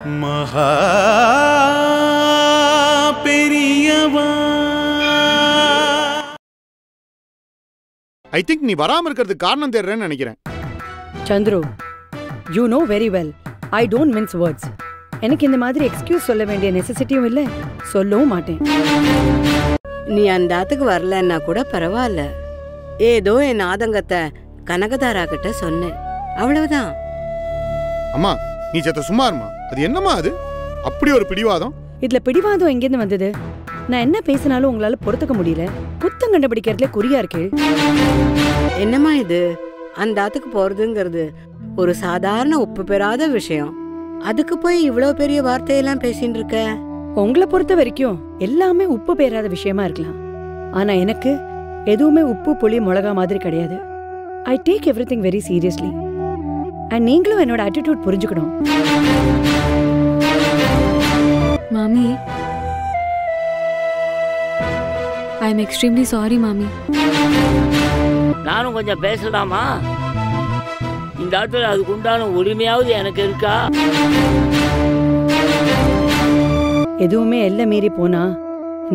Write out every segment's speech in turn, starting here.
மகா பெரியவா. I think நீ வராம இருக்கிறதுக்கு காரணம் தேடுறேன்னு நினைக்கிறேன். Chandru, you know very well I don't mince words. எனக்கு இந்த மாதிரி எக்ஸ்கியூஸ் சொல்ல வேண்டிய நெசசிட்டியும் இல்லை, சொல்லவும் மாட்டேன். நீ அந்த ஆத்துக்கு வரலன்னா கூட பரவாயில்ல. ஏதோ என் ஆதங்கத்தை கனகதாரா கிட்ட சொன்னேன், அவ்வளவுதான். அம்மா நீ சத்த சும்மா இருமா. அது என்னம்மா அது அப்படி ஒரு பிடிவாதம்? இதுல பிடிவாதம் எங்கேருந்து வந்தது? நான் என்ன பேசினாலும் உங்களால பொறுத்துக்க முடியல. குத்தம் கண்டுபிடிக்கிறதுல குறியா இருக்கு. என்னம்மா இது? அந்த ஆத்துக்கு போறதுங்கிறது ஒரு சாதாரண உப்பு பெறாத விஷயம். அதுக்கு போய் இவ்வளவு பெரிய வார்த்தையெல்லாம் பேசிட்டு இருக்க. உங்களை பொறுத்த வரைக்கும் எல்லாமே உப்பு பெறாத விஷயமா இருக்கலாம். ஆனா எனக்கு எதுவுமே உப்பு புளி மிளகா மாதிரி கிடையாது. I take everything very seriously. And நீங்களும் என்னோட ஆட்டிடியூட் புரிஞ்சுக்கணும். மாமி, ஐ எம் எக்ஸ்ட்ரீம்லி சாரி மாமி. நானும் கொஞ்சம் பேசலாமா? இந்த இடத்துல அதுக்கு உண்டான உரிமையாவது எனக்கு இருக்கா? எதுவுமே எல்லை மீறி போனா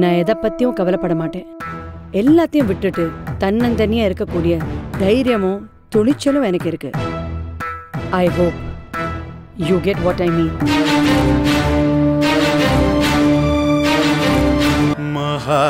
நான் எதை பத்தியும் கவலைப்பட மாட்டேன். எல்லாத்தையும் விட்டுட்டு தன்னந்தனியா இருக்கக்கூடிய தைரியமும் துணிச்சலும் எனக்கு இருக்கு. I hope you get what I mean. மகா